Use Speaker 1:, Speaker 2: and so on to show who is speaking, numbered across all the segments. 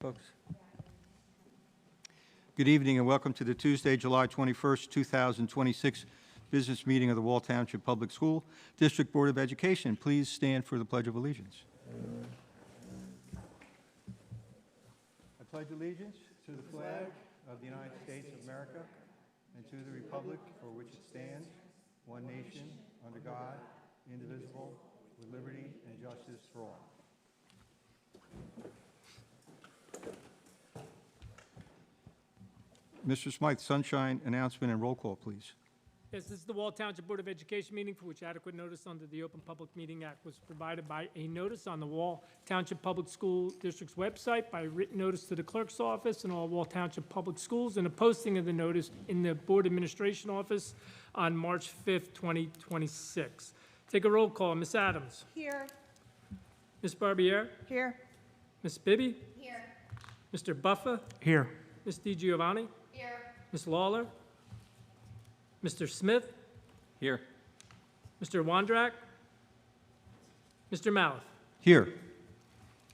Speaker 1: folks. Good evening and welcome to the Tuesday, July 21st, 2026 business meeting of the Wall Township Public School District Board of Education. Please stand for the Pledge of Allegiance. I pledge allegiance to the flag of the United States of America and to the republic for which it stands, one nation, under God, indivisible, with liberty and justice for all. Mr. Smythe, sunshine announcement and roll call, please.
Speaker 2: Yes, this is the Wall Township Board of Education meeting for which adequate notice under the Open Public Meeting Act was provided by a notice on the Wall Township Public School District's website, by written notice to the clerk's office and all Wall Township Public Schools, and a posting of the notice in the Board Administration Office on March 5th, 2026. Take a roll call. Ms. Adams.
Speaker 3: Here.
Speaker 2: Ms. Barbier.
Speaker 3: Here.
Speaker 2: Ms. Bibby.
Speaker 3: Here.
Speaker 2: Mr. Buffa.
Speaker 4: Here.
Speaker 2: Ms. DiGiovanni.
Speaker 3: Here.
Speaker 2: Ms. Lawler. Mr. Smith.
Speaker 1: Here.
Speaker 2: Mr. Wondrak. Mr. Malleth.
Speaker 1: Here.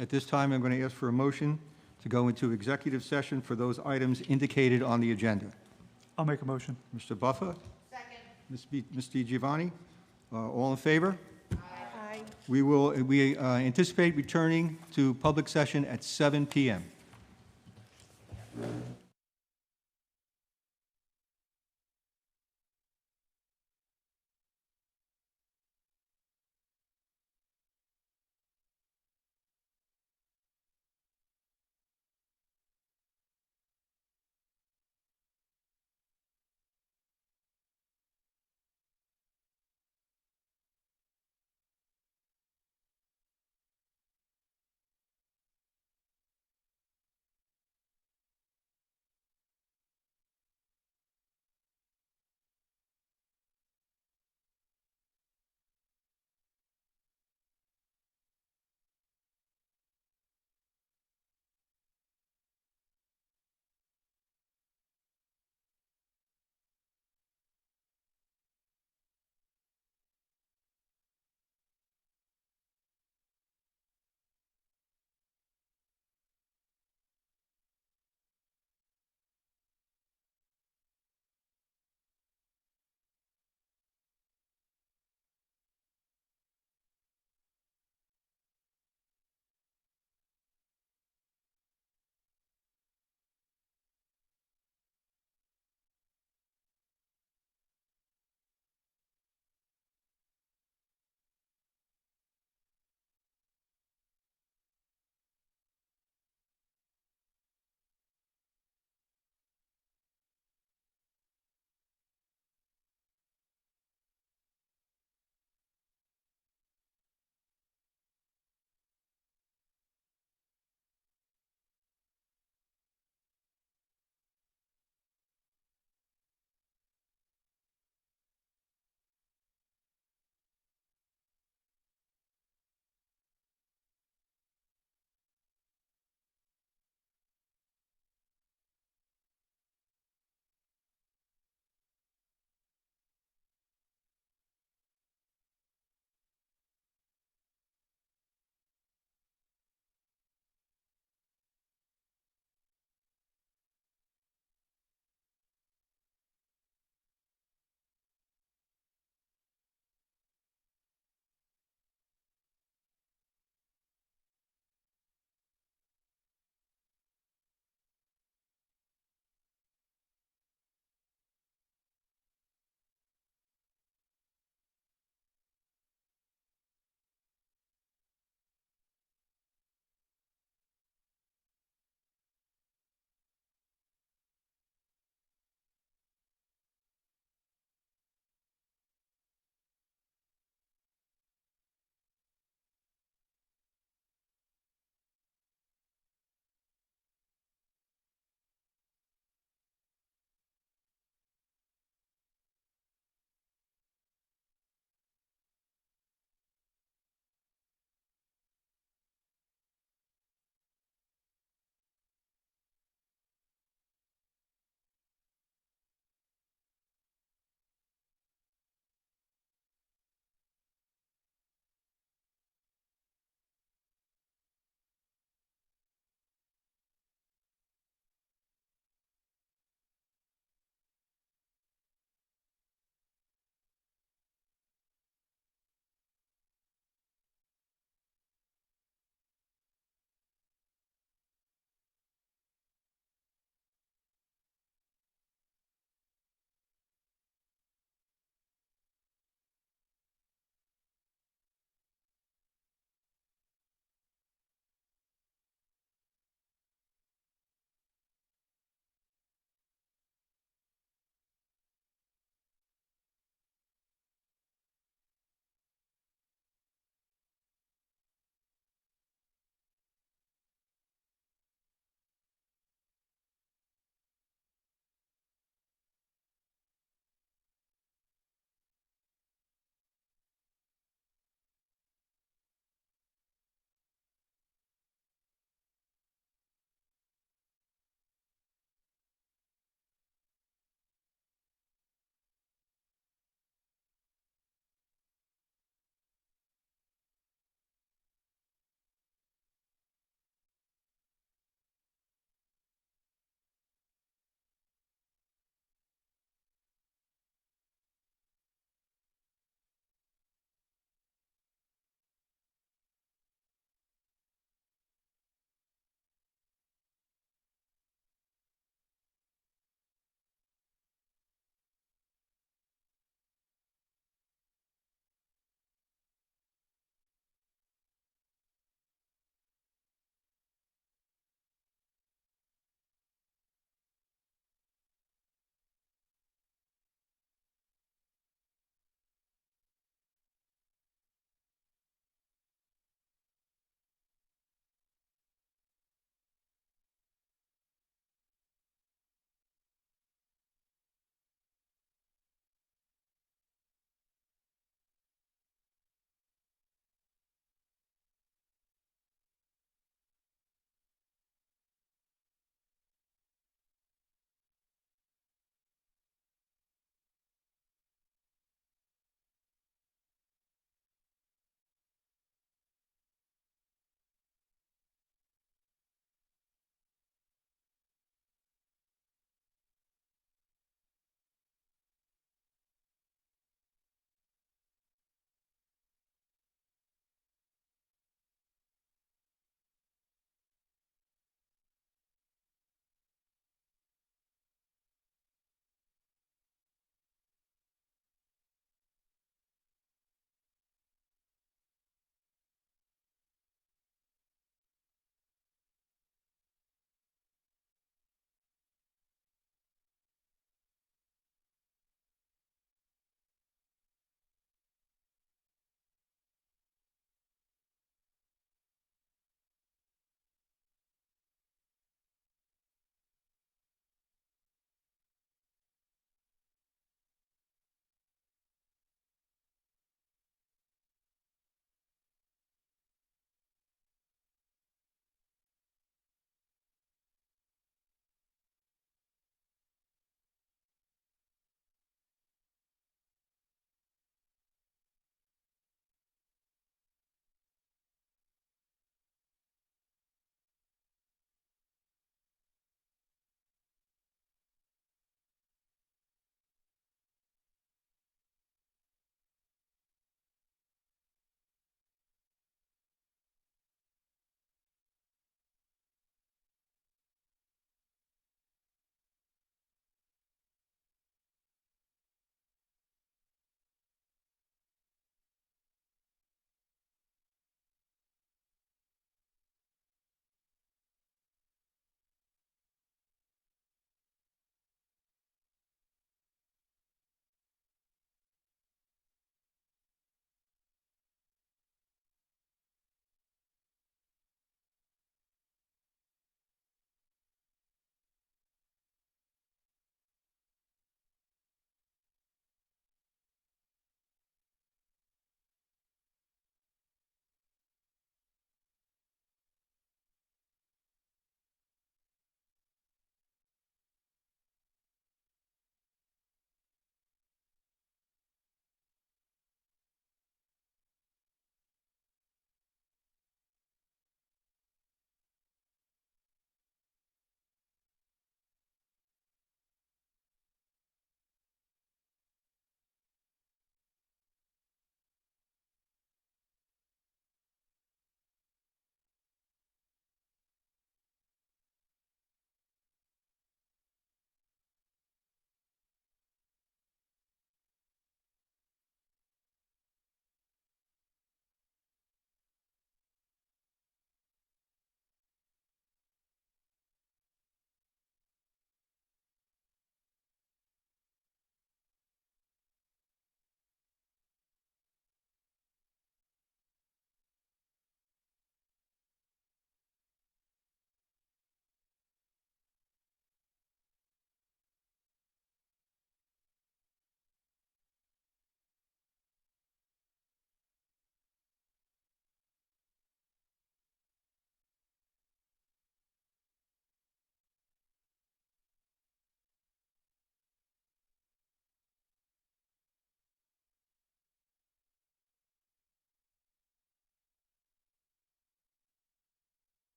Speaker 1: At this time, I'm going to ask for a motion to go into executive session for those items indicated on the agenda.
Speaker 4: I'll make a motion.
Speaker 1: Mr. Buffa?
Speaker 3: Second.
Speaker 1: Ms. DiGiovanni? All in favor?
Speaker 3: Aye.
Speaker 1: We anticipate returning to public session at 7 p.m.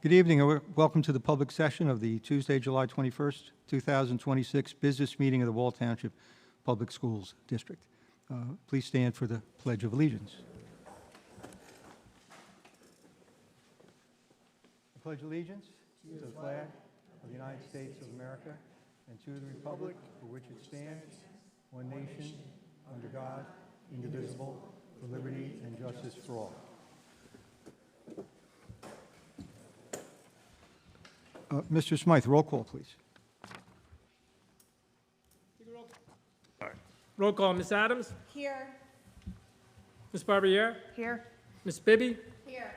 Speaker 1: Good evening and welcome to the public session of the Tuesday, July 21st, 2026 business meeting of the Wall Township Public Schools District. Please stand for the Pledge of Allegiance. I pledge allegiance to the flag of the United States of America and to the republic for which it stands, one nation, under God, indivisible, with liberty and justice for all. Mr. Smythe, roll call, please.
Speaker 2: Roll call, Ms. Adams?
Speaker 3: Here.
Speaker 2: Ms. Barbier?
Speaker 3: Here.
Speaker 2: Ms. Bibby?
Speaker 3: Here.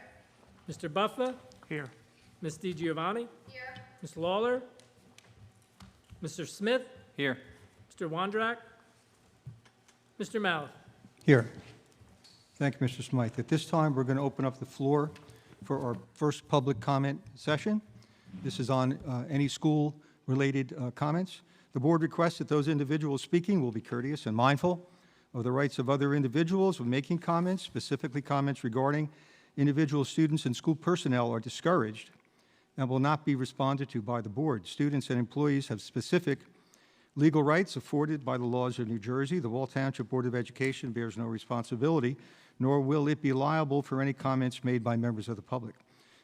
Speaker 2: Mr. Buffa?
Speaker 4: Here.
Speaker 2: Ms. DiGiovanni?
Speaker 3: Here.
Speaker 2: Ms. Lawler? Mr. Smith?
Speaker 4: Here.
Speaker 2: Mr. Wondrak? Mr. Mallett?
Speaker 1: Here. Thank you, Mr. Smythe. At this time, we're going to open up the floor for our first public comment session. This is on any school-related comments. The board requests that those individuals speaking will be courteous and mindful of the rights of other individuals when making comments. Specifically, comments regarding individual students and school personnel are discouraged and will not be responded to by the board. Students and employees have specific legal rights afforded by the laws of New Jersey. The Wall Township Board of Education bears no responsibility, nor will it be liable for any comments made by members of the public.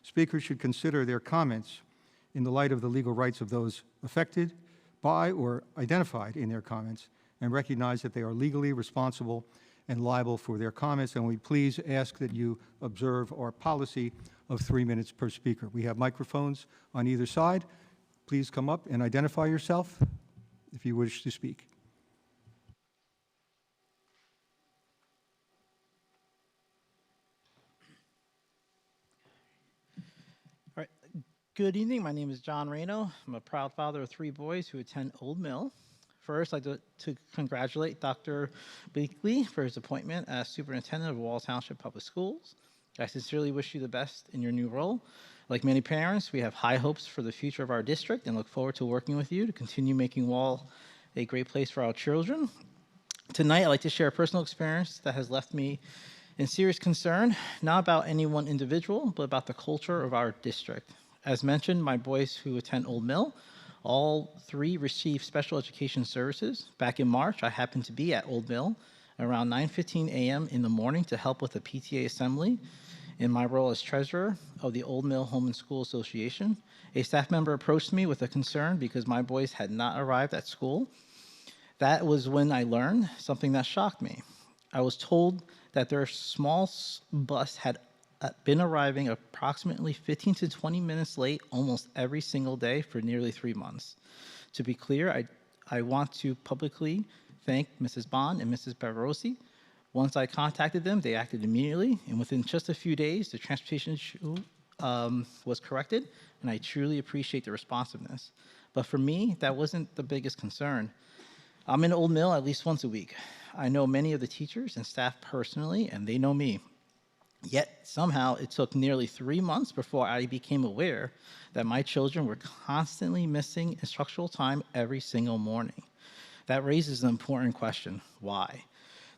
Speaker 1: Speakers should consider their comments in the light of the legal rights of those affected by or identified in their comments and recognize that they are legally responsible and liable for their comments. And we please ask that you observe our policy of 3 minutes per speaker. We have microphones on either side. Please come up and identify yourself if you wish to speak.
Speaker 5: Good evening. My name is John Reno. I'm a proud father of 3 boys who attend Old Mill. First, I'd like to congratulate Dr. Bleakley for his appointment as Superintendent of Wall Township Public Schools. I sincerely wish you the best in your new role. Like many parents, we have high hopes for the future of our district and look forward to working with you to continue making Wall a great place for our children. Tonight, I'd like to share a personal experience that has left me in serious concern, not about any one individual, but about the culture of our district. As mentioned, my boys who attend Old Mill, all 3 receive special education services. Back in March, I happened to be at Old Mill around 9:15 a.m. in the morning to help with the PTA assembly in my role as treasurer of the Old Mill Home and School Association. A staff member approached me with a concern because my boys had not arrived at school. That was when I learned something that shocked me. I was told that their small bus had been arriving approximately 15 to 20 minutes late almost every single day for nearly 3 months. To be clear, I want to publicly thank Mrs. Bond and Mrs. Barrosi. Once I contacted them, they acted immediately, and within just a few days, the transportation issue was corrected, and I truly appreciate the responsiveness. But for me, that wasn't the biggest concern. I'm in Old Mill at least once a week. I know many of the teachers and staff personally, and they know me. Yet somehow it took nearly 3 months before I became aware that my children were constantly missing instructional time every single morning. That raises an important question: why?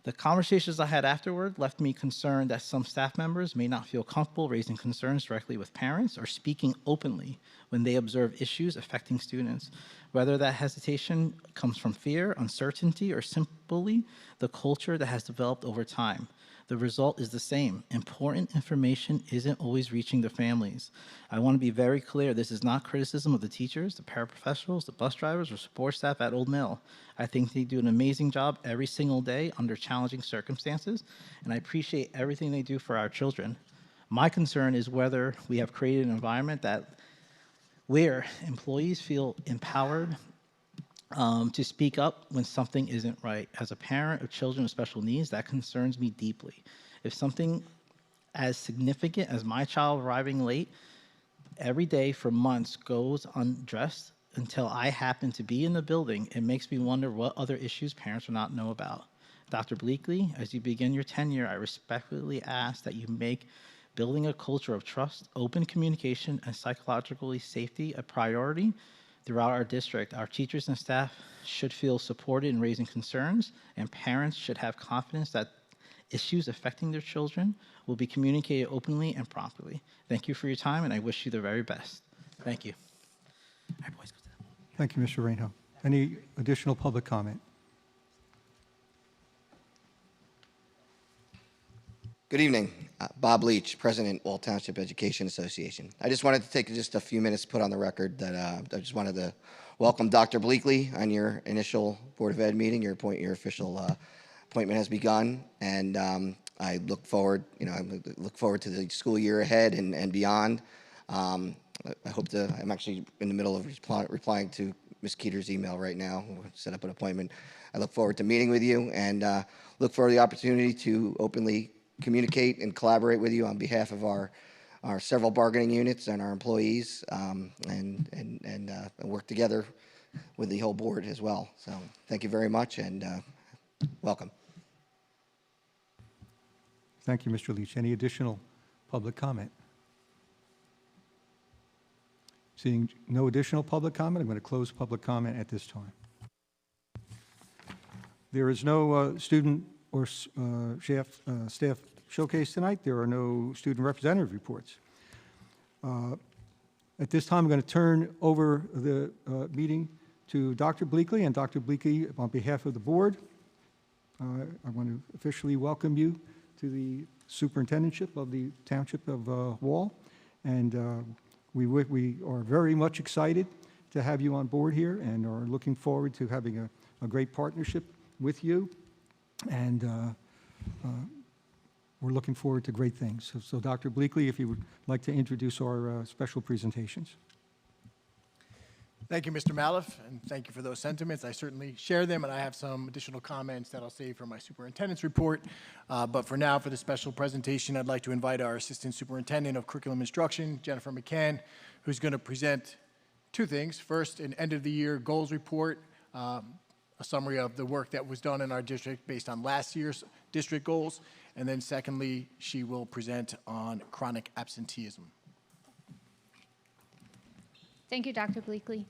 Speaker 5: The conversations I had afterward left me concerned that some staff members may not feel comfortable raising concerns directly with parents or speaking openly when they observe issues affecting students. Whether that hesitation comes from fear, uncertainty, or simply the culture that has developed over time. The result is the same. Important information isn't always reaching the families. I want to be very clear, this is not criticism of the teachers, the paraprofessionals, the bus drivers, or support staff at Old Mill. I think they do an amazing job every single day under challenging circumstances, and I appreciate everything they do for our children. My concern is whether we have created an environment where employees feel empowered to speak up when something isn't right. As a parent of children with special needs, that concerns me deeply. If something as significant as my child arriving late every day for months goes undressed until I happen to be in the building, it makes me wonder what other issues parents will not know about. Dr. Bleakley, as you begin your tenure, I respectfully ask that you make building a culture of trust, open communication, and psychological safety a priority throughout our district. Our teachers and staff should feel supported in raising concerns, and parents should have confidence that issues affecting their children will be communicated openly and promptly. Thank you for your time, and I wish you the very best. Thank you. All right, boys, go to the-
Speaker 1: Thank you, Mr. Reno. Any additional public comment?
Speaker 4: Good evening. Bob Leach, President, Wall Township Education Association. I just wanted to take just a few minutes to put on the record that I just wanted to welcome Dr. Bleakley on your initial Board of Ed meeting. Your official appointment has begun, and I look forward, to the school year ahead and beyond. I hope to. I'm actually in the middle of replying to Ms. Keeter's email right now. We'll set up an appointment. I look forward to meeting with you and look for the opportunity to openly communicate and collaborate with you on behalf of our several bargaining units and our employees, and work together with the whole board as well. So thank you very much, and welcome.
Speaker 1: Thank you, Mr. Leach. Any additional public comment? Seeing no additional public comment, I'm going to close public comment at this time. There is no student or staff showcase tonight. There are no student representative reports. At this time, I'm going to turn over the meeting to Dr. Bleakley, and Dr. Bleakley, on behalf of the board, I want to officially welcome you to the superintendentship of the Township of Wall, and we are very much excited to have you on board here and are looking forward to having a great partnership with you, and we're looking forward to great things. So Dr. Bleakley, if you would like to introduce our special presentations.
Speaker 6: Thank you, Mr. Maliff, and thank you for those sentiments. I certainly share them, and I have some additional comments that I'll save for my superintendent's report. But for now, for the special presentation, I'd like to invite our Assistant Superintendent of Curriculum Instruction, Jennifer McCann, who's going to present two things. First, an end-of-the-year goals report, a summary of the work that was done in our district based on last year's district goals. And then secondly, she will present on chronic absenteeism.
Speaker 7: Thank you, Dr. Bleakley.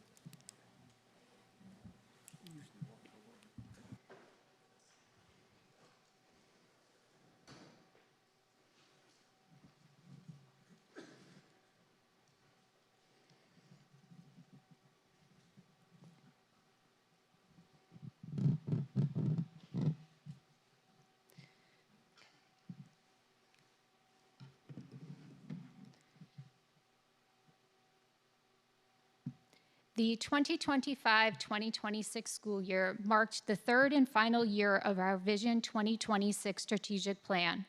Speaker 7: The 2025-2026 school year marked the third and final year of our Vision 2026 strategic plan.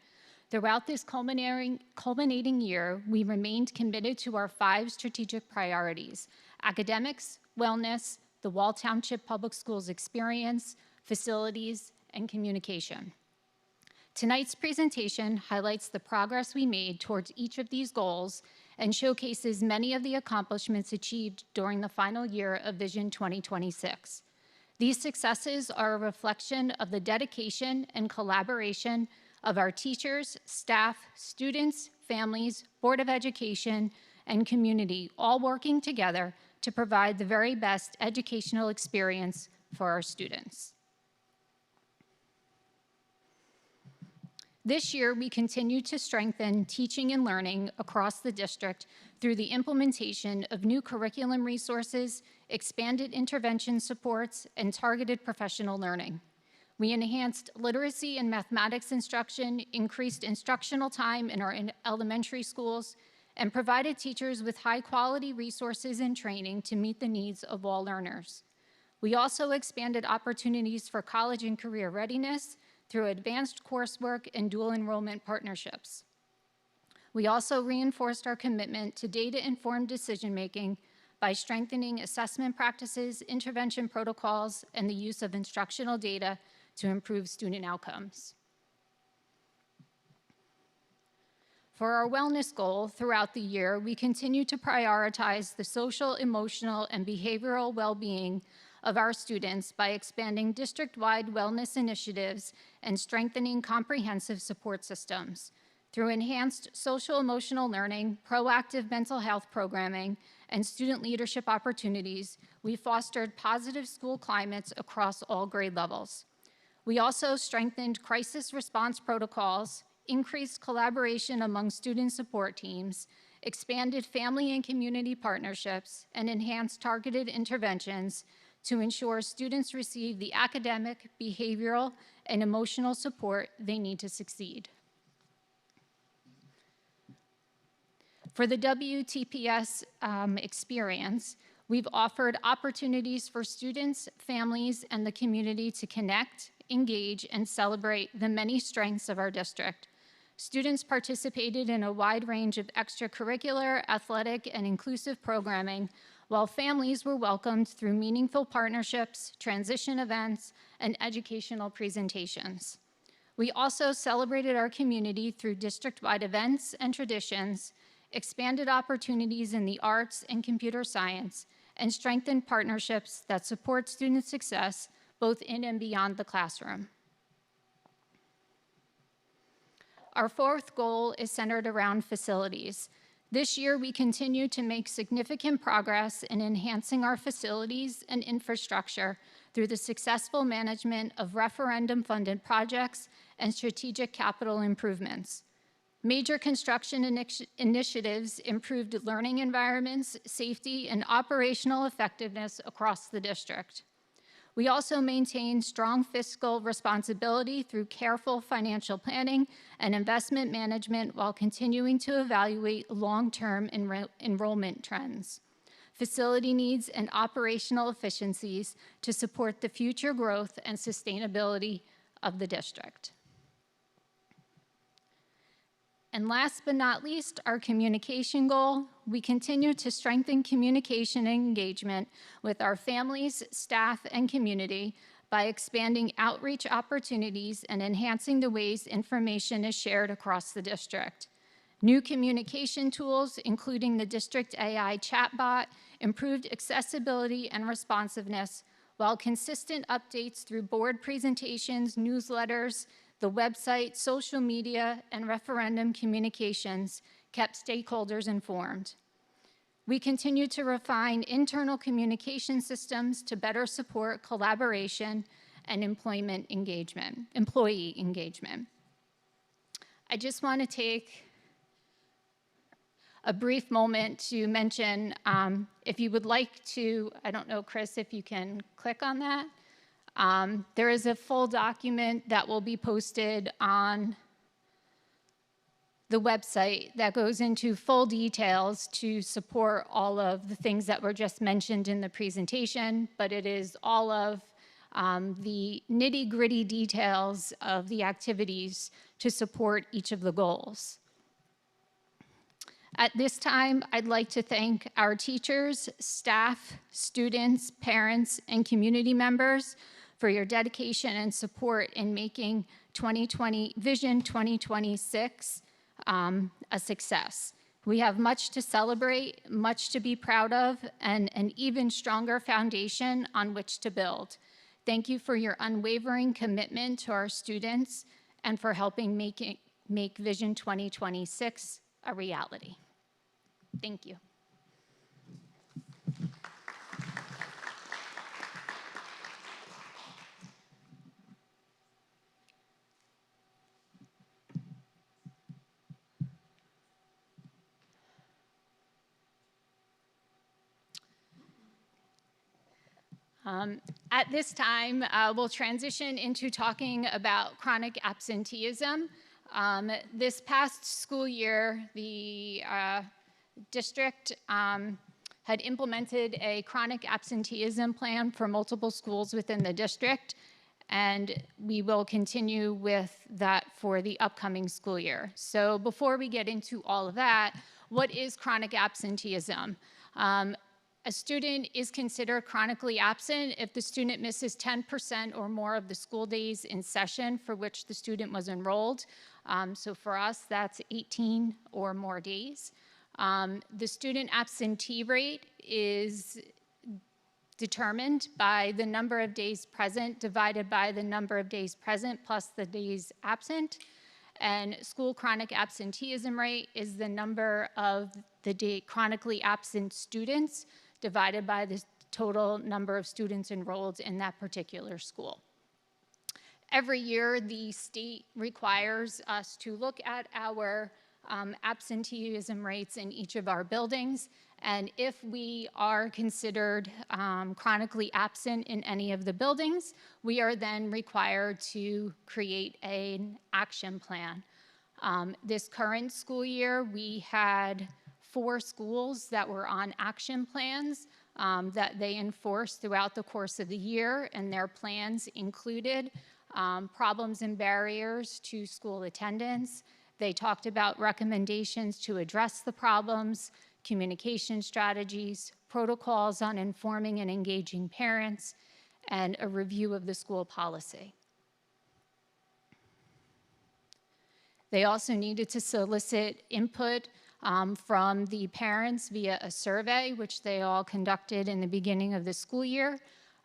Speaker 7: Throughout this culminating year, we remained committed to our 5 strategic priorities: academics, wellness, the Wall Township Public Schools experience, facilities, and communication. Tonight's presentation highlights the progress we made towards each of these goals and showcases many of the accomplishments achieved during the final year of Vision 2026. These successes are a reflection of the dedication and collaboration of our teachers, staff, students, families, Board of Education, and community, all working together to provide the very best educational experience for our students. This year, we continue to strengthen teaching and learning across the district through the implementation of new curriculum resources, expanded intervention supports, and targeted professional learning. We enhanced literacy and mathematics instruction, increased instructional time in our elementary schools, and provided teachers with high-quality resources and training to meet the needs of all learners. We also expanded opportunities for college and career readiness through advanced coursework and dual enrollment partnerships. We also reinforced our commitment to data-informed decision-making by strengthening assessment practices, intervention protocols, and the use of instructional data to improve student outcomes. For our wellness goal throughout the year, we continue to prioritize the social, emotional, and behavioral well-being of our students by expanding district-wide wellness initiatives and strengthening comprehensive support systems. Through enhanced social-emotional learning, proactive mental health programming, and student leadership opportunities, we fostered positive school climates across all grade levels. We also strengthened crisis response protocols, increased collaboration among student support teams, expanded family and community partnerships, and enhanced targeted interventions to ensure students receive the academic, behavioral, and emotional support they need to succeed. For the WTPS experience, we've offered opportunities for students, families, and the community to connect, engage, and celebrate the many strengths of our district. Students participated in a wide range of extracurricular, athletic, and inclusive programming, while families were welcomed through meaningful partnerships, transition events, and educational presentations. We also celebrated our community through district-wide events and traditions, expanded opportunities in the arts and computer science, and strengthened partnerships that support student success both in and beyond the classroom. Our fourth goal is centered around facilities. This year, we continue to make significant progress in enhancing our facilities and infrastructure through the successful management of referendum-funded projects and strategic capital improvements. Major construction initiatives improved learning environments, safety, and operational effectiveness across the district. We also maintain strong fiscal responsibility through careful financial planning and investment management while continuing to evaluate long-term enrollment trends, facility needs, and operational efficiencies to support the future growth and sustainability of the district. And last but not least, our communication goal. We continue to strengthen communication and engagement with our families, staff, and community by expanding outreach opportunities and enhancing the ways information is shared across the district. New communication tools, including the district AI chatbot, improved accessibility and responsiveness, while consistent updates through board presentations, newsletters, the website, social media, and referendum communications kept stakeholders informed. We continue to refine internal communication systems to better support collaboration and employee engagement. I just want to take a brief moment to mention, if you would like to, I don't know, Chris, if you can click on that. There is a full document that will be posted on the website that goes into full details to support all of the things that were just mentioned in the presentation, but it is all of the nitty-gritty details of the activities to support each of the goals. At this time, I'd like to thank our teachers, staff, students, parents, and community members for your dedication and support in making Vision 2026 a success. We have much to celebrate, much to be proud of, and an even stronger foundation on which to build. Thank you for your unwavering commitment to our students and for helping make Vision 2026 a reality. Thank you. At this time, we'll transition into talking about chronic absenteeism. This past school year, the district had implemented a chronic absenteeism plan for multiple schools within the district, and we will continue with that for the upcoming school year. So before we get into all of that, what is chronic absenteeism? A student is considered chronically absent if the student misses 10% or more of the school days in session for which the student was enrolled. So for us, that's 18 or more days. The student absentee rate is determined by the number of days present divided by the number of days present plus the days absent. And school chronic absenteeism rate is the number of the chronically absent students divided by the total number of students enrolled in that particular school. Every year, the state requires us to look at our absenteeism rates in each of our buildings, and if we are considered chronically absent in any of the buildings, we are then required to create an action plan. This current school year, we had 4 schools that were on action plans that they enforced throughout the course of the year, and their plans included problems and barriers to school attendance. They talked about recommendations to address the problems, communication strategies, protocols on informing and engaging parents, and a review of the school policy. They also needed to solicit input from the parents via a survey, which they all conducted in the beginning of the school year.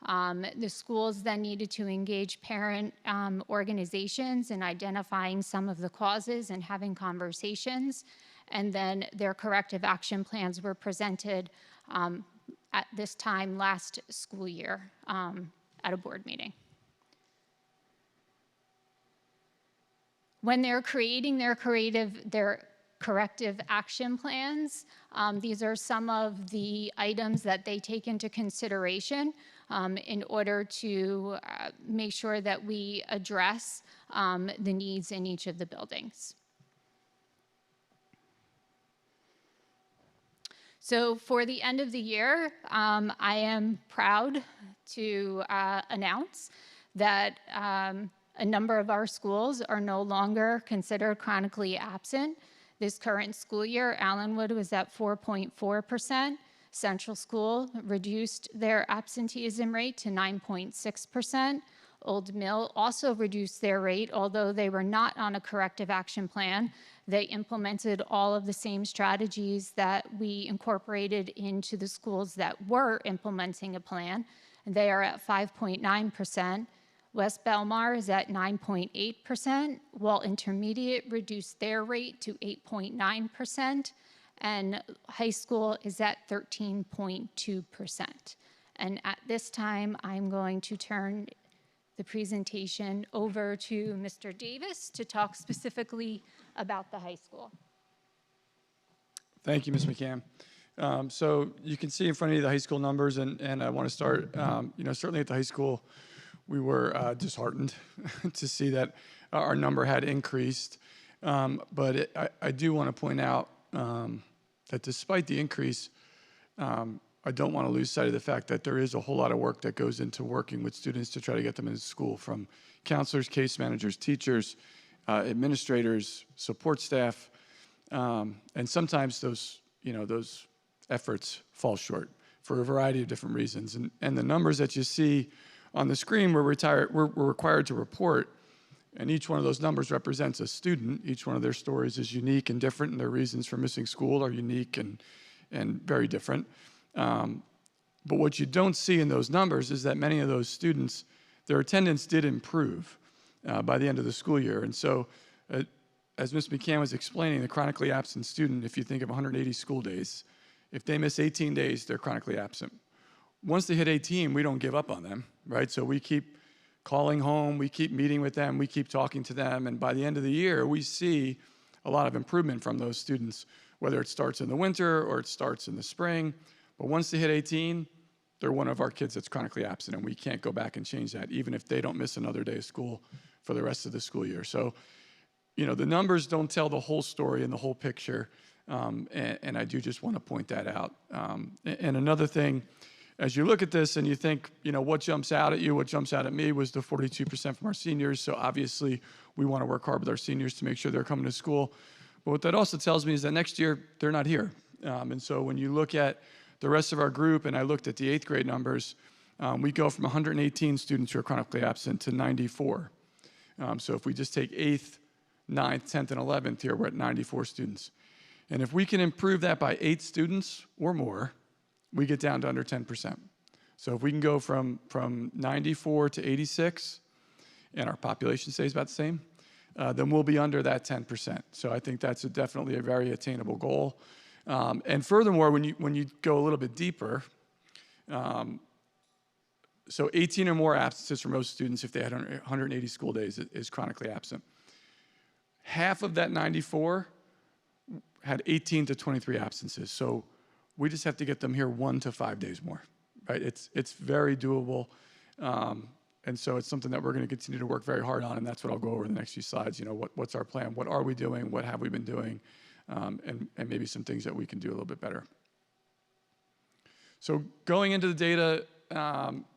Speaker 7: The schools then needed to engage parent organizations in identifying some of the causes and having conversations. And then their corrective action plans were presented at this time last school year at a board meeting. When they're creating their corrective action plans, these are some of the items that they take into consideration in order to make sure that we address the needs in each of the buildings. So for the end of the year, I am proud to announce that a number of our schools are no longer considered chronically absent. This current school year, Allenwood was at 4.4%. Central School reduced their absenteeism rate to 9.6%. Old Mill also reduced their rate, although they were not on a corrective action plan. They implemented all of the same strategies that we incorporated into the schools that were implementing a plan. And they are at 5.9%. West Belmar is at 9.8%. Walt Intermediate reduced their rate to 8.9%. And high school is at 13.2%. And at this time, I'm going to turn the presentation over to Mr. Davis to talk specifically about the high school.
Speaker 8: Thank you, Ms. McCann. So you can see in front of you the high school numbers, and I want to start, certainly at the high school, we were disheartened to see that our number had increased. But I do want to point out that despite the increase, I don't want to lose sight of the fact that there is a whole lot of work that goes into working with students to try to get them into school, from counselors, case managers, teachers, administrators, support staff, and sometimes those efforts fall short for a variety of different reasons. And the numbers that you see on the screen we're required to report, and each one of those numbers represents a student. Each one of their stories is unique and different, and their reasons for missing school are unique and very different. But what you don't see in those numbers is that many of those students, their attendance did improve by the end of the school year. And so, as Ms. McCann was explaining, the chronically absent student, if you think of 180 school days, if they miss 18 days, they're chronically absent. Once they hit 18, we don't give up on them, right? So we keep calling home, we keep meeting with them, we keep talking to them, and by the end of the year, we see a lot of improvement from those students, whether it starts in the winter or it starts in the spring. But once they hit 18, they're one of our kids that's chronically absent, and we can't go back and change that, even if they don't miss another day of school for the rest of the school year. So, the numbers don't tell the whole story and the whole picture, and I do just want to point that out. And another thing, as you look at this and you think, what jumps out at you, what jumps out at me was the 42% from our seniors. So obviously, we want to work hard with our seniors to make sure they're coming to school. But what that also tells me is that next year, they're not here. And so when you look at the rest of our group, and I looked at the 8th grade numbers, we go from 118 students who are chronically absent to 94. So if we just take 8th, 9th, 10th, and 11th here, we're at 94 students. And if we can improve that by 8 students or more, we get down to under 10%. So if we can go from 94 to 86, and our population stays about the same, then we'll be under that 10%. So I think that's definitely a very attainable goal. And furthermore, when you go a little bit deeper, So 18 or more absences for most students if they had 180 school days is chronically absent. Half of that 94 had 18 to 23 absences. So we just have to get them here 1 to 5 days more, right? It's very doable. And so it's something that we're going to continue to work very hard on, and that's what I'll go over in the next few slides. You know, what's our plan? What are we doing? What have we been doing? And maybe some things that we can do a little bit better. So going into the data,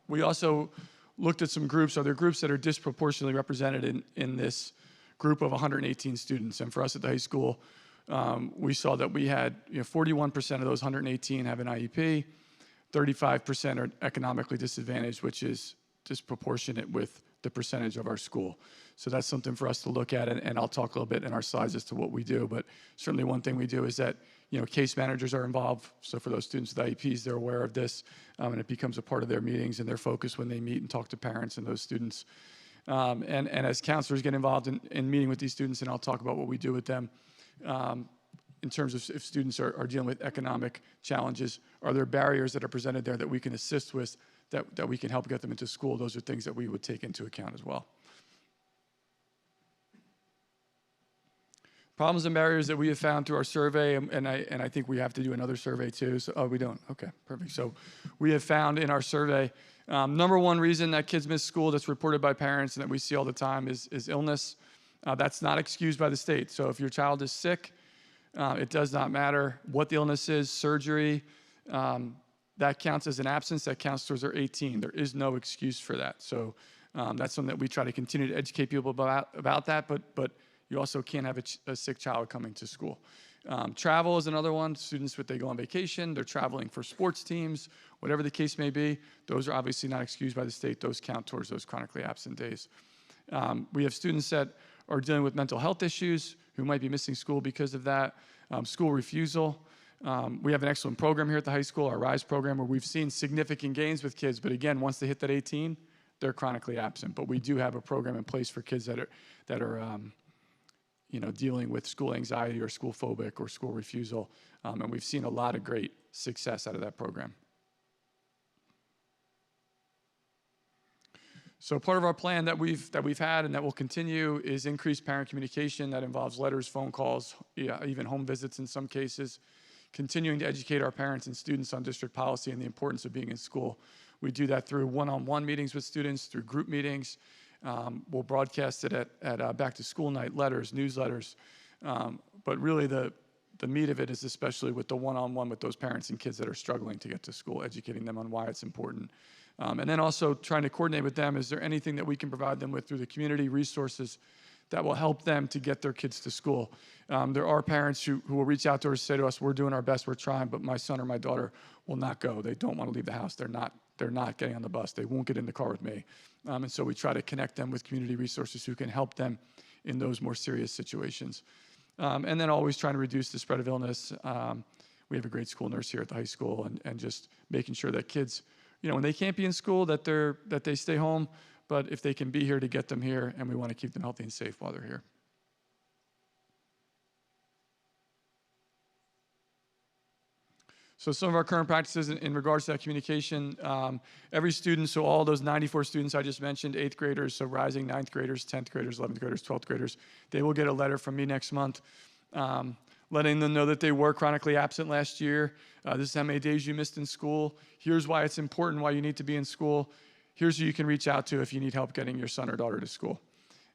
Speaker 8: we also looked at some groups. Are there groups that are disproportionately represented in this group of 118 students? And for us at the high school, we saw that we had 41% of those 118 have an IEP, 35% are economically disadvantaged, which is disproportionate with the percentage of our school. So that's something for us to look at, and I'll talk a little bit in our slides as to what we do. But certainly one thing we do is that case managers are involved. So for those students with IEPs, they're aware of this, and it becomes a part of their meetings and their focus when they meet and talk to parents and those students. And as counselors get involved in meeting with these students, and I'll talk about what we do with them, in terms of if students are dealing with economic challenges, are there barriers that are presented there that we can assist with, that we can help get them into school? Those are things that we would take into account as well. Problems and barriers that we have found through our survey, and I think we have to do another survey too. So, oh, we don't. Okay, perfect. So we have found in our survey, number one reason that kids miss school that's reported by parents and that we see all the time is illness. That's not excused by the state. So if your child is sick, it does not matter what the illness is, surgery, that counts as an absence, that counts towards their 18. There is no excuse for that. So that's something that we try to continue to educate people about that, but you also can't have a sick child coming to school. Travel is another one. Students, they go on vacation, they're traveling for sports teams, whatever the case may be. Those are obviously not excused by the state. Those count towards those chronically absent days. We have students that are dealing with mental health issues who might be missing school because of that. School refusal. We have an excellent program here at the high school, our RISE program, where we've seen significant gains with kids. But again, once they hit that 18, they're chronically absent. But we do have a program in place for kids that are dealing with school anxiety or school phobic or school refusal. And we've seen a lot of great success out of that program. So part of our plan that we've had and that will continue is increased parent communication. That involves letters, phone calls, even home visits in some cases. Continuing to educate our parents and students on district policy and the importance of being in school. We do that through one-on-one meetings with students, through group meetings. We'll broadcast it at back to school night, letters, newsletters. But really the meat of it is especially with the one-on-one with those parents and kids that are struggling to get to school, educating them on why it's important. And then also trying to coordinate with them, is there anything that we can provide them with through the community resources that will help them to get their kids to school? There are parents who will reach out to us and say to us, we're doing our best, we're trying, but my son or my daughter will not go. They don't want to leave the house. They're not getting on the bus. They won't get in the car with me. And so we try to connect them with community resources who can help them in those more serious situations. And then always trying to reduce the spread of illness. We have a great school nurse here at the high school, and just making sure that kids, when they can't be in school, that they stay home, but if they can be here, to get them here, and we want to keep them healthy and safe while they're here. So some of our current practices in regards to that communication, every student, so all those 94 students I just mentioned, 8th graders, so rising 9th graders, 10th graders, 11th graders, 12th graders, they will get a letter from me next month letting them know that they were chronically absent last year. This is how many days you missed in school. Here's why it's important, why you need to be in school. Here's who you can reach out to if you need help getting your son or daughter to school.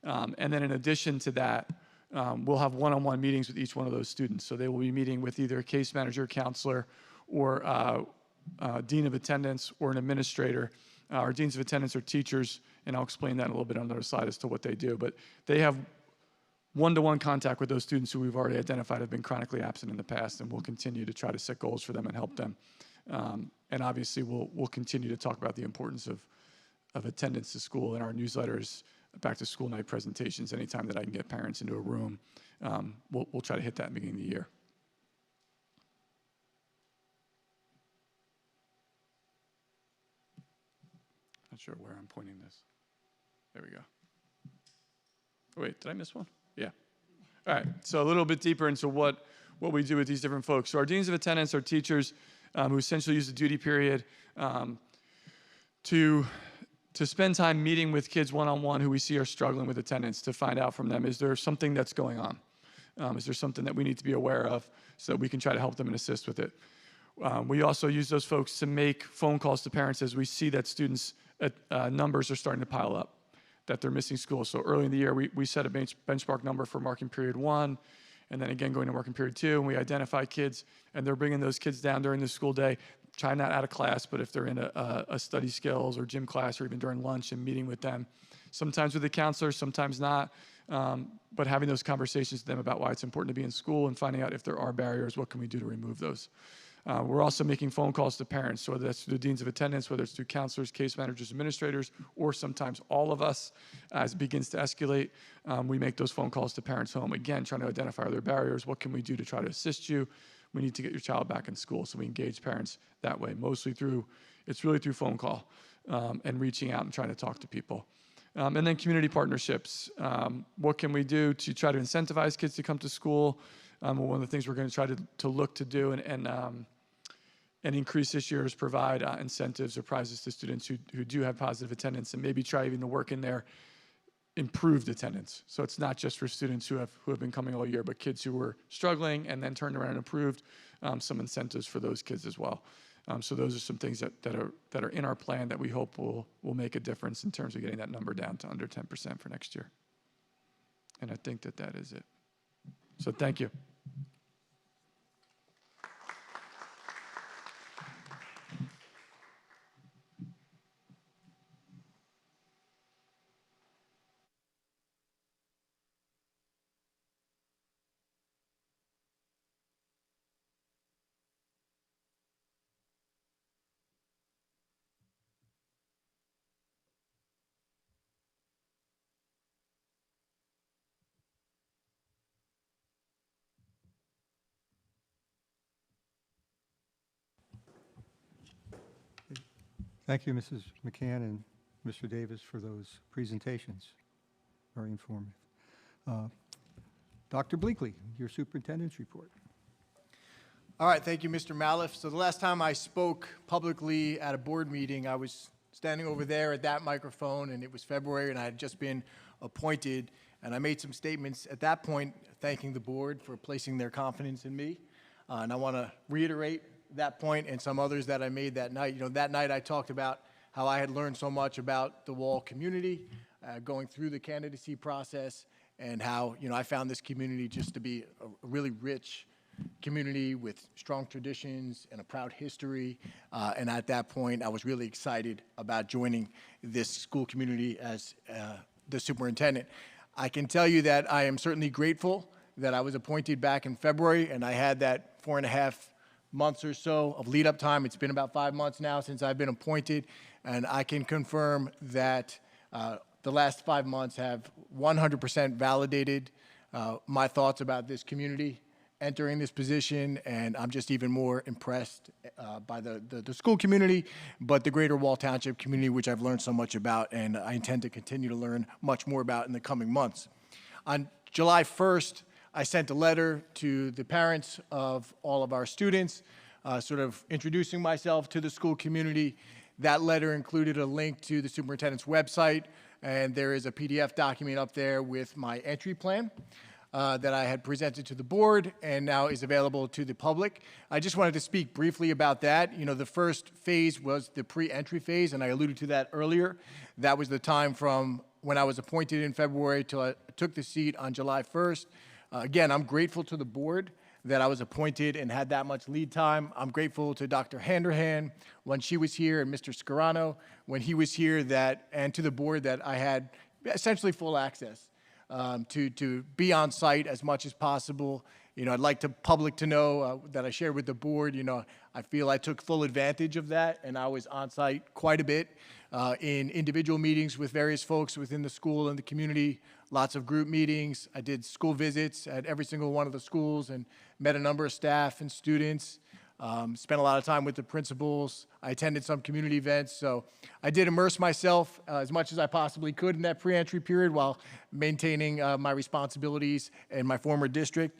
Speaker 8: And then in addition to that, we'll have one-on-one meetings with each one of those students. So they will be meeting with either a case manager, counselor, or dean of attendance, or an administrator. Our deans of attendance are teachers, and I'll explain that a little bit on the other slide as to what they do. But they have one-to-one contact with those students who we've already identified have been chronically absent in the past, and we'll continue to try to set goals for them and help them. And obviously, we'll continue to talk about the importance of attendance to school in our newsletters, back to school night presentations. Anytime that I can get parents into a room, we'll try to hit that at the beginning of the year. Not sure where I'm pointing this. There we go. Oh, wait, did I miss one? Yeah. All right, so a little bit deeper into what we do with these different folks. So our deans of attendance are teachers who essentially use the duty period to to spend time meeting with kids one-on-one who we see are struggling with attendance to find out from them, is there something that's going on? Is there something that we need to be aware of so that we can try to help them and assist with it? We also use those folks to make phone calls to parents as we see that students' numbers are starting to pile up, that they're missing school. So early in the year, we set a benchmark number for marking period 1, and then again going to marking period 2, and we identify kids, and they're bringing those kids down during the school day, trying not out of class, but if they're in a study skills or gym class or even during lunch and meeting with them, sometimes with a counselor, sometimes not, but having those conversations with them about why it's important to be in school and finding out if there are barriers, what can we do to remove those. We're also making phone calls to parents, so whether that's through the deans of attendance, whether it's through counselors, case managers, administrators, or sometimes all of us. As it begins to escalate, we make those phone calls to parents home, again, trying to identify other barriers. What can we do to try to assist you? We need to get your child back in school. So we engage parents that way, mostly it's really through phone call and reaching out and trying to talk to people. And then community partnerships. What can we do to try to incentivize kids to come to school? One of the things we're going to try to look to do and increase this year is provide incentives or prizes to students who do have positive attendance, and maybe try even to work in their improved attendance. So it's not just for students who have been coming all year, but kids who were struggling and then turned around and improved, some incentives for those kids as well. So those are some things that are in our plan that we hope will make a difference in terms of getting that number down to under 10% for next year. And I think that is it. So thank you.
Speaker 1: Thank you, Mrs. McCann and Mr. Davis, for those presentations. Very informative. Dr. Bleakley, your superintendent's report.
Speaker 6: All right, thank you, Mr. Maliff. So the last time I spoke publicly at a board meeting, I was standing over there at that microphone, and it was February, and I had just been appointed, and I made some statements at that point thanking the board for placing their confidence in me. And I want to reiterate that point and some others that I made that night. You know, that night I talked about how I had learned so much about the Wall community going through the candidacy process, and how, you know, I found this community just to be a really rich community with strong traditions and a proud history. And at that point, I was really excited about joining this school community as the superintendent. I can tell you that I am certainly grateful that I was appointed back in February, and I had that 4.5 months or so of lead-up time. It's been about 5 months now since I've been appointed, and I can confirm that the last 5 months have 100% validated my thoughts about this community entering this position, and I'm just even more impressed by the school community, but the greater Wall Township community, which I've learned so much about, and I intend to continue to learn much more about in the coming months. On July 1st, I sent a letter to the parents of all of our students, sort of introducing myself to the school community. That letter included a link to the superintendent's website, and there is a PDF document up there with my entry plan that I had presented to the board and now is available to the public. I just wanted to speak briefly about that. You know, the first phase was the pre-entry phase, and I alluded to that earlier. That was the time from when I was appointed in February till I took the seat on July 1st. Again, I'm grateful to the board that I was appointed and had that much lead time. I'm grateful to Dr. Handerhan when she was here, and Mr. Scarano when he was here, and to the board that I had essentially full access to be on site as much as possible. You know, I'd like the public to know that I shared with the board, you know, I feel I took full advantage of that, and I was on site quite a bit in individual meetings with various folks within the school and the community, lots of group meetings. I did school visits at every single one of the schools and met a number of staff and students, spent a lot of time with the principals. I attended some community events, so I did immerse myself as much as I possibly could in that pre-entry period while maintaining my responsibilities in my former district.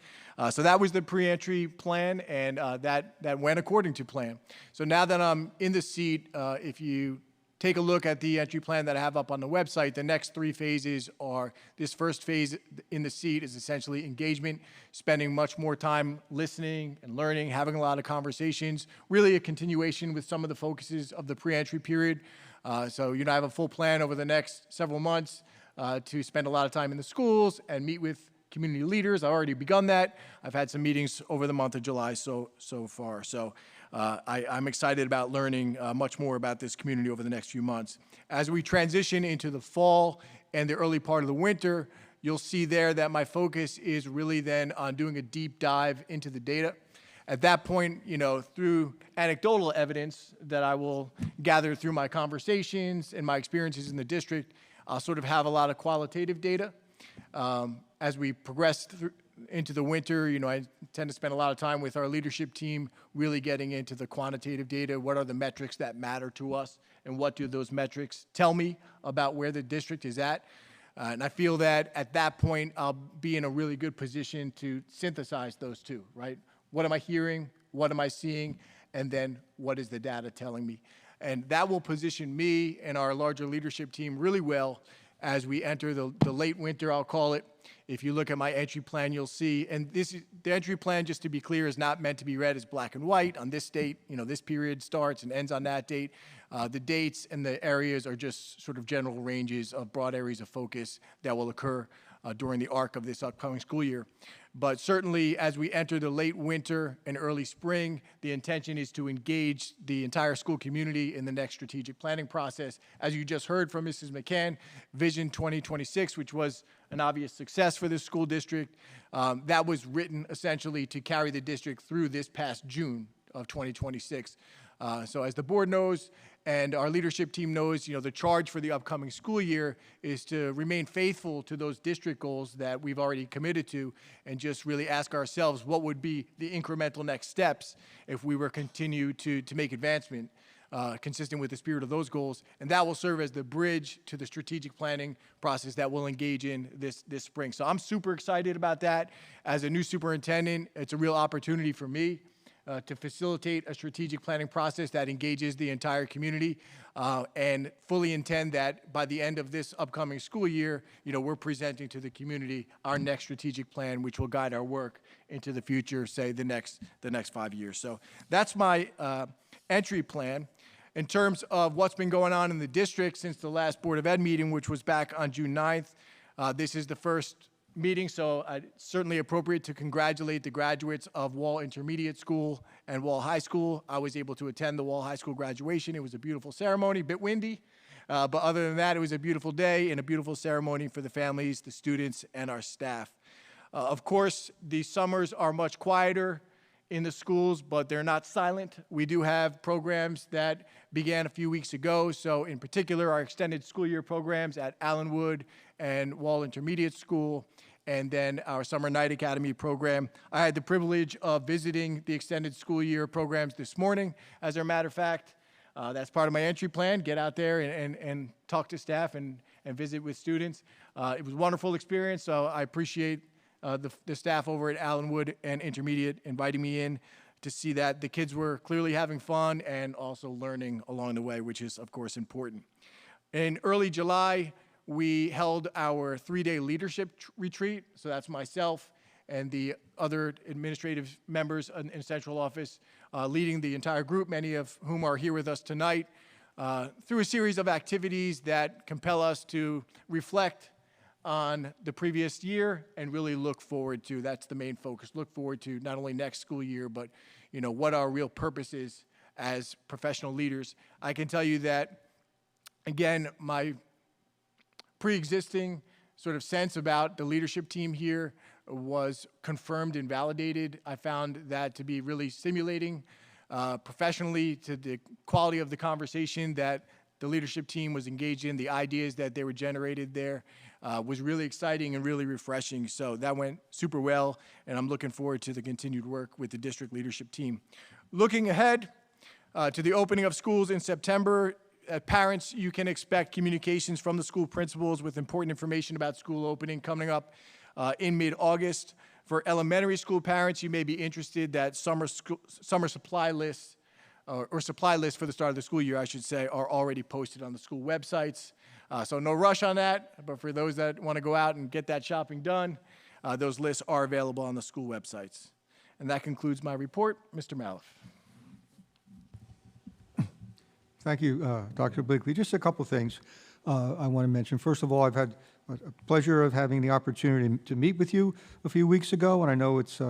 Speaker 6: So that was the pre-entry plan, and that went according to plan. So now that I'm in the seat, if you take a look at the entry plan that I have up on the website, the next 3 phases are, this first phase in the seat is essentially engagement, spending much more time listening and learning, having a lot of conversations, really a continuation with some of the focuses of the pre-entry period. So, I have a full plan over the next several months to spend a lot of time in the schools and meet with community leaders. I've already begun that. I've had some meetings over the month of July so far. So I'm excited about learning much more about this community over the next few months. As we transition into the fall and the early part of the winter, you'll see there that my focus is really then on doing a deep dive into the data. At that point, through anecdotal evidence that I will gather through my conversations and my experiences in the district, I'll sort of have a lot of qualitative data. As we progress into the winter, I tend to spend a lot of time with our leadership team really getting into the quantitative data. What are the metrics that matter to us, and what do those metrics tell me about where the district is at? And I feel that at that point, I'll be in a really good position to synthesize those two, right? What am I hearing? What am I seeing? And then what is the data telling me? And that will position me and our larger leadership team really well as we enter the late winter, I'll call it. If you look at my entry plan, you'll see, and the entry plan, just to be clear, is not meant to be read as black and white. On this date, this period starts and ends on that date. The dates and the areas are just sort of general ranges of broad areas of focus that will occur during the arc of this upcoming school year. But certainly, as we enter the late winter and early spring, the intention is to engage the entire school community in the next strategic planning process. As you just heard from Mrs. McCann, Vision 2026, which was an obvious success for this school district, that was written essentially to carry the district through this past June of 2026. So as the board knows, and our leadership team knows, the charge for the upcoming school year is to remain faithful to those district goals that we've already committed to, and just really ask ourselves what would be the incremental next steps if we were continue to make advancement consistent with the spirit of those goals. And that will serve as the bridge to the strategic planning process that we'll engage in this spring. So I'm super excited about that. As a new superintendent, it's a real opportunity for me to facilitate a strategic planning process that engages the entire community, and fully intend that by the end of this upcoming school year, we're presenting to the community our next strategic plan, which will guide our work into the future, say the next 5 years. So that's my entry plan. In terms of what's been going on in the district since the last Board of Ed meeting, which was back on June 9th, this is the first meeting, so it's certainly appropriate to congratulate the graduates of Wall Intermediate School and Wall High School. I was able to attend the Wall High School graduation. It was a beautiful ceremony, a bit windy, but other than that, it was a beautiful day and a beautiful ceremony for the families, the students, and our staff. Of course, the summers are much quieter in the schools, but they're not silent. We do have programs that began a few weeks ago. So in particular, our extended school year programs at Allenwood and Wall Intermediate School, and then our Summer Night Academy program. I had the privilege of visiting the extended school year programs this morning. As a matter of fact, that's part of my entry plan, get out there and talk to staff and visit with students. It was a wonderful experience, so I appreciate the staff over at Allenwood and Intermediate inviting me in to see that. The kids were clearly having fun and also learning along the way, which is, of course, important. In early July, we held our 3-day leadership retreat. So that's myself and the other administrative members in central office leading the entire group, many of whom are here with us tonight, through a series of activities that compel us to reflect on the previous year and really look forward to, that's the main focus, look forward to not only next school year, but what our real purpose is as professional leaders. I can tell you that, again, my pre-existing sort of sense about the leadership team here was confirmed and validated. I found that to be really stimulating professionally, to the quality of the conversation that the leadership team was engaged in, the ideas that they were generated there was really exciting and really refreshing. So that went super well, and I'm looking forward to the continued work with the district leadership team. Looking ahead to the opening of schools in September, parents, you can expect communications from the school principals with important information about school opening coming up in mid-August. For elementary school parents, you may be interested that summer supply lists or supply lists for the start of the school year, I should say, are already posted on the school websites. So no rush on that, but for those that want to go out and get that shopping done, those lists are available on the school websites. And that concludes my report. Mr. Maliff.
Speaker 1: Thank you, Dr. Bleakley. Just a couple things I want to mention. First of all, I've had a pleasure of having the opportunity to meet with you a few weeks ago, and I know it's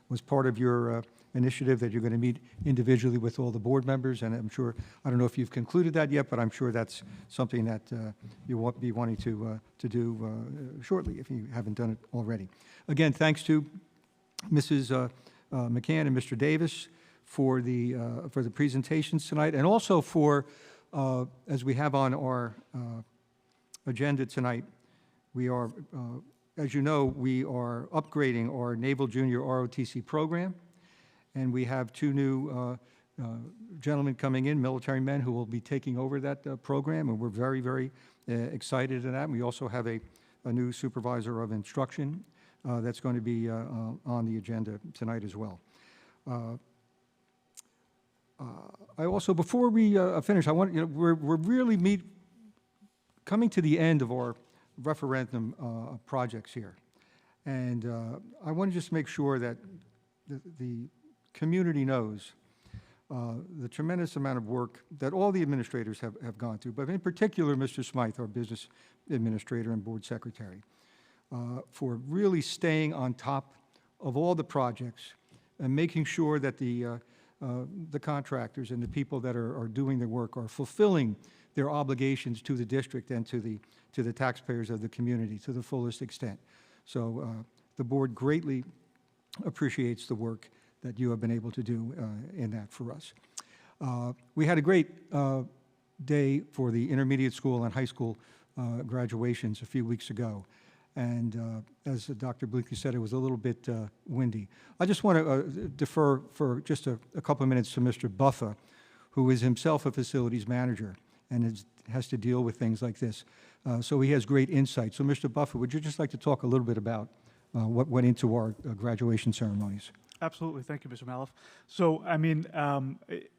Speaker 1: was part of your initiative that you're going to meet individually with all the board members, and I'm sure, I don't know if you've concluded that yet, but I'm sure that's something that you won't be wanting to do shortly if you haven't done it already. Again, thanks to Mrs. McCann and Mr. Davis for the presentations tonight, and also for, as we have on our agenda tonight, we are, as you know, we are upgrading our Naval Junior ROTC program, and we have two new gentlemen coming in, military men, who will be taking over that program, and we're very, very excited in that. And we also have a new supervisor of instruction that's going to be on the agenda tonight as well. I also, before we finish, I want, we're really coming to the end of our referendum projects here. And I want to just make sure that the community knows the tremendous amount of work that all the administrators have gone through, but in particular, Mr. Smythe, our business administrator and board secretary, for really staying on top of all the projects and making sure that the contractors and the people that are doing their work are fulfilling their obligations to the district and to the taxpayers of the community to the fullest extent. So the board greatly appreciates the work that you have been able to do in that for us. We had a great day for the intermediate school and high school graduations a few weeks ago. And as Dr. Bleakley said, it was a little bit windy. I just want to defer for just a couple of minutes to Mr. Buffa, who is himself a facilities manager and has to deal with things like this. So he has great insight. So Mr. Buffa, would you just like to talk a little bit about what went into our graduation ceremonies?
Speaker 9: Absolutely. Thank you, Mr. Maliff. So, I mean,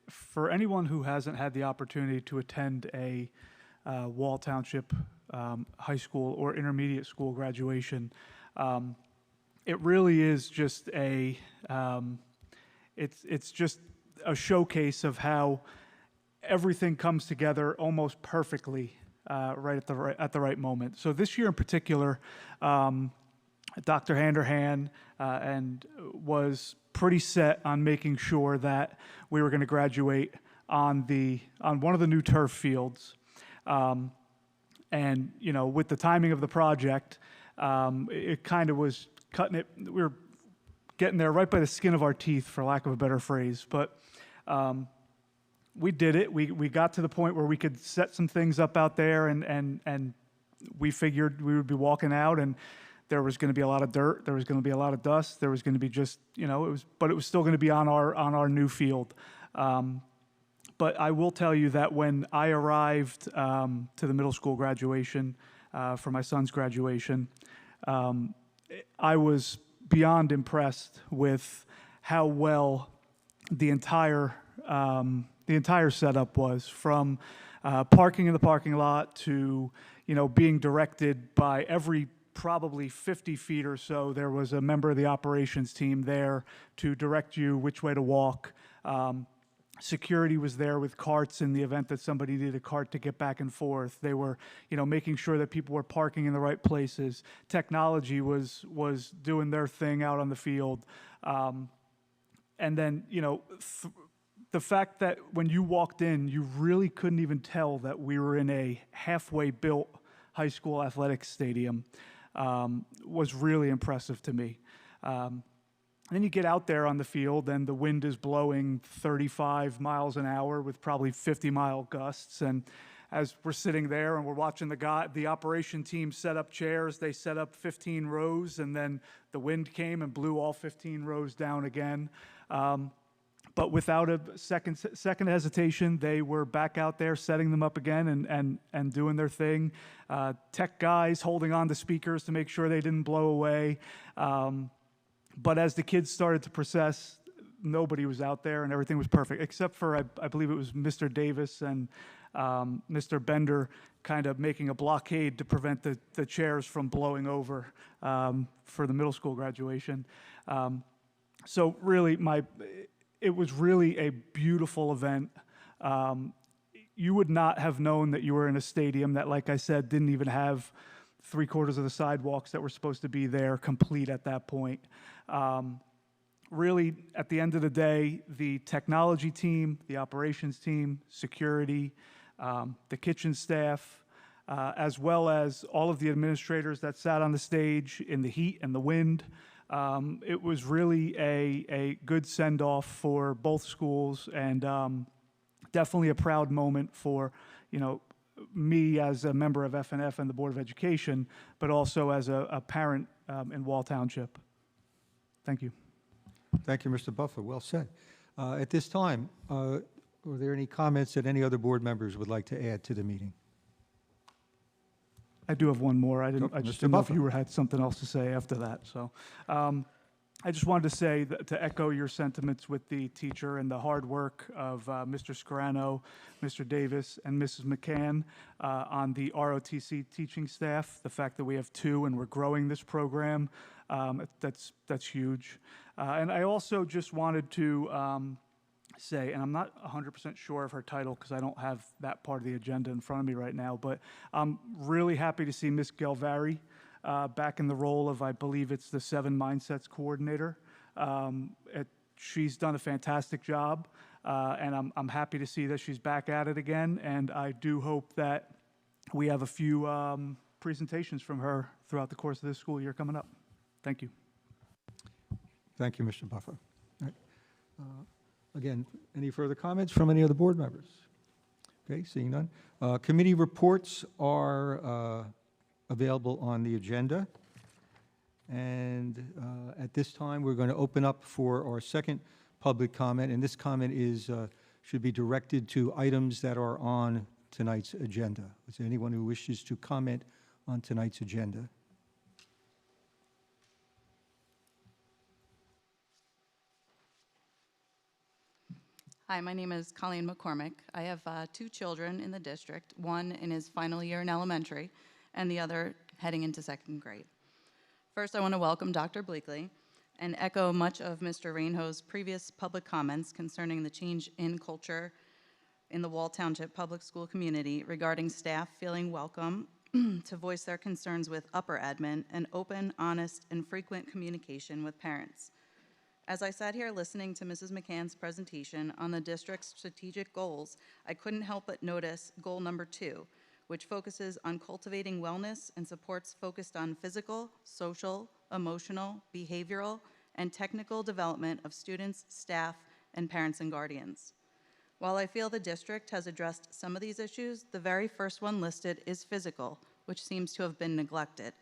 Speaker 9: for anyone who hasn't had the opportunity to attend a Wall Township high school or intermediate school graduation, it really is just it's just a showcase of how everything comes together almost perfectly right at the right moment. So this year in particular, Dr. Handerhan and was pretty set on making sure that we were going to graduate on one of the new turf fields. And you know, with the timing of the project, it kind of was cutting it. We were getting there right by the skin of our teeth, for lack of a better phrase. But we did it. We got to the point where we could set some things up out there, and we figured we would be walking out, and there was going to be a lot of dirt. There was going to be a lot of dust. There was going to be just, you know, but it was still going to be on our new field. But I will tell you that when I arrived to the middle school graduation for my son's graduation, I was beyond impressed with how well the entire setup was, from parking in the parking lot to, you know, being directed by every probably 50 feet or so. There was a member of the operations team there to direct you which way to walk. Security was there with carts in the event that somebody needed a cart to get back and forth. They were, you know, making sure that people were parking in the right places. Technology was doing their thing out on the field. And then, you know, the fact that when you walked in, you really couldn't even tell that we were in a halfway built high school athletics stadium was really impressive to me. Then you get out there on the field, and the wind is blowing 35 miles an hour with probably 50-mile gusts. And as we're sitting there and we're watching the operation team set up chairs, they set up 15 rows, and then the wind came and blew all 15 rows down again. But without a second hesitation, they were back out there setting them up again and doing their thing. Tech guys holding on to speakers to make sure they didn't blow away. But as the kids started to process nobody was out there and everything was perfect, except for, I believe it was Mr. Davis and Mr. Bender kind of making a blockade to prevent the chairs from blowing over for the middle school graduation. So really, it was really a beautiful event. You would not have known that you were in a stadium that, like I said, didn't even have 3/4 of the sidewalks that were supposed to be there complete at that point. Really, at the end of the day, the technology team, the operations team, security, the kitchen staff, as well as all of the administrators that sat on the stage in the heat and the wind. It was really a good send-off for both schools, and definitely a proud moment for, me as a member of FNF and the Board of Education, but also as a parent in Wall Township. Thank you.
Speaker 1: Thank you, Mr. Buffer. Well said. At this time, are there any comments that any other board members would like to add to the meeting?
Speaker 9: I do have one more. I just
Speaker 1: Mr.
Speaker 9: didn't know if
Speaker 1: Buffer.
Speaker 9: you had something else to say after that. So I just wanted to say to echo your sentiments with the teacher and the hard work of Mr. Scarano, Mr. Davis, and Mrs. McCann on the ROTC teaching staff. The fact that we have 2 and we're growing this program, that's huge. And I also just wanted to say, and I'm not 100% sure of her title because I don't have that part of the agenda in front of me right now, but I'm really happy to see Ms. Galvari back in the role of, I believe it's the 7 Mindsets Coordinator. She's done a fantastic job, and I'm happy to see that she's back at it again, and I do hope that we have a few presentations from her throughout the course of this school year coming up. Thank you.
Speaker 1: Thank you, Mr. Buffer. All right. Again, any further comments from any of the board members? Okay, seeing none. Committee reports are available on the agenda. And at this time, we're going to open up for our second public comment. And this comment should be directed to items that are on tonight's agenda. Is there anyone who wishes to comment on tonight's agenda?
Speaker 10: Hi, my name is Colleen McCormick. I have 2 children in the district, one in his final year in elementary, and the other heading into 2nd grade. First, I want to welcome Dr. Bleakley and echo much of Mr. Rainho's previous public comments concerning the change in culture in the Wall Township public school community regarding staff feeling welcome to voice their concerns with upper admin and open, honest, and frequent communication with parents. As I sat here listening to Mrs. McCann's presentation on the district's strategic goals, I couldn't help but notice goal number 2, which focuses on cultivating wellness and supports focused on physical, social, emotional, behavioral, and technical development of students, staff, and parents and guardians. While I feel the district has addressed some of these issues, the very first one listed is physical, which seems to have been neglected.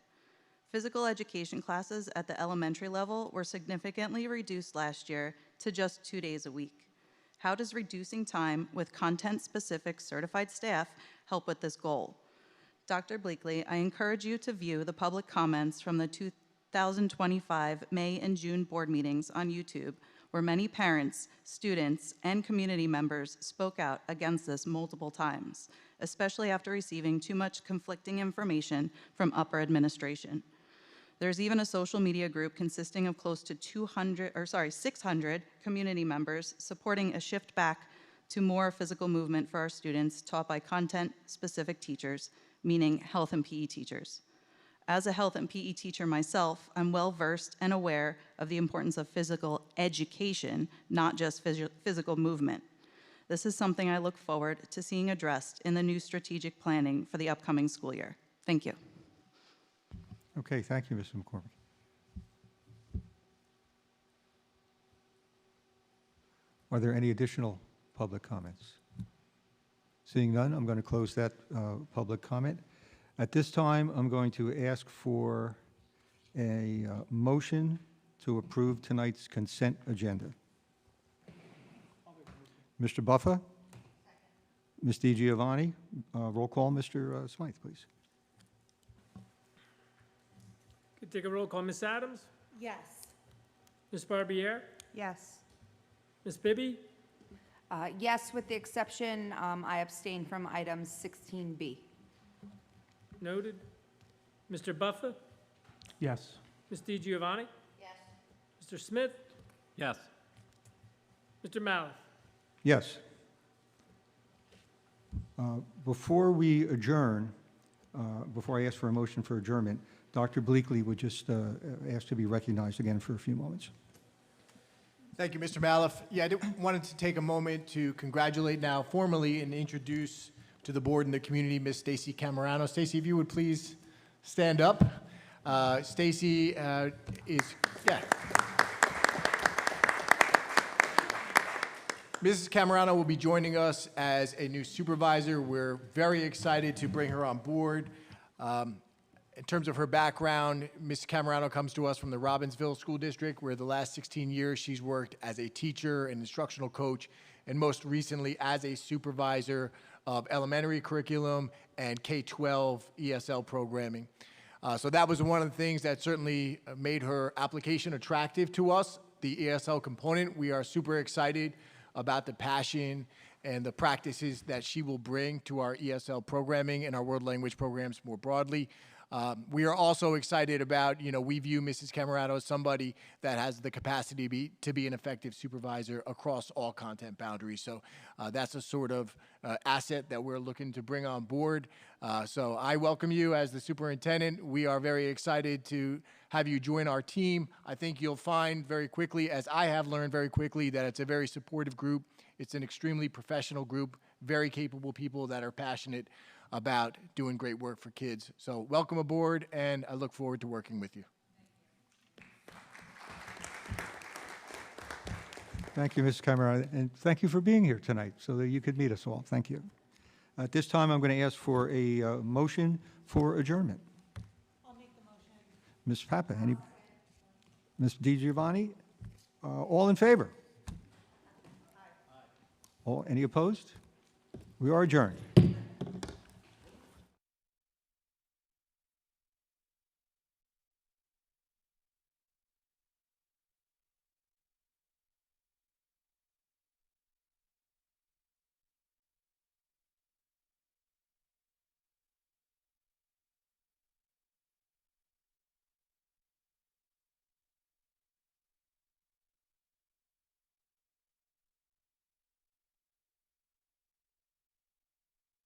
Speaker 10: Physical education classes at the elementary level were significantly reduced last year to just 2 days a week. How does reducing time with content-specific certified staff help with this goal? Dr. Bleakley, I encourage you to view the public comments from the 2025 May and June board meetings on YouTube, where many parents, students, and community members spoke out against this multiple times, especially after receiving too much conflicting information from upper administration. There's even a social media group consisting of close to 600 community members supporting a shift back to more physical movement for our students taught by content-specific teachers, meaning health and PE teachers. As a health and PE teacher myself, I'm well-versed and aware of the importance of physical education, not just physical movement. This is something I look forward to seeing addressed in the new strategic planning for the upcoming school year. Thank you.
Speaker 1: Okay, thank you, Mr. McCormick. Are there any additional public comments? Seeing none, I'm going to close that public comment. At this time, I'm going to ask for a motion to approve tonight's consent agenda. Mr. Buffer? Ms. DiGiovanni? Roll call, Mr. Smythe, please.
Speaker 2: Could take a roll call. Ms. Adams?
Speaker 3: Yes.
Speaker 2: Ms. Barbier?
Speaker 3: Yes.
Speaker 2: Ms. Bibby?
Speaker 3: Yes, with the exception, I abstain from items 16B.
Speaker 2: Noted. Mr. Buffer?
Speaker 9: Yes.
Speaker 2: Ms. DiGiovanni? Yes. Mr. Smith?
Speaker 5: Yes.
Speaker 2: Mr. Mallett?
Speaker 1: Yes. Before we adjourn, before I ask for a motion for adjournment, Dr. Bleakley would just ask to be recognized again for a few moments.
Speaker 6: Thank you, Mr. Malouf. Yeah, I wanted to take a moment to congratulate now formally and introduce to the board and the community Ms. Stacy Camerano. Stacy, if you would please stand up. Stacy is, yeah. Mrs. Camerano will be joining us as a new supervisor. We're very excited to bring her on board. In terms of her background, Ms. Camerano comes to us from the Robbinsville School District, where the last 16 years she's worked as a teacher and instructional coach, and most recently as a supervisor of elementary curriculum and K-12 ESL programming. So that was one of the things that certainly made her application attractive to us, the ESL component. We are super excited about the passion and the practices that she will bring to our ESL programming and our world language programs more broadly. We are also excited about, we view Mrs. Camerano as somebody that has the capacity to be an effective supervisor across all content boundaries. So that's a sort of asset that we're looking to bring on board. So I welcome you as the superintendent. We are very excited to have you join our team. I think you'll find very quickly, as I have learned very quickly, that it's a very supportive group. It's an extremely professional group, very capable people that are passionate about doing great work for kids. So welcome aboard, and I look forward to working with you.
Speaker 1: Thank you, Mrs. Camerano, and thank you for being here tonight so that you could meet us all. Thank you. At this time, I'm going to ask for a motion for adjournment. I'll make the motion. Ms. Papa, Ms. DiGiovanni, all in favor? Aye. Any opposed? We are adjourned.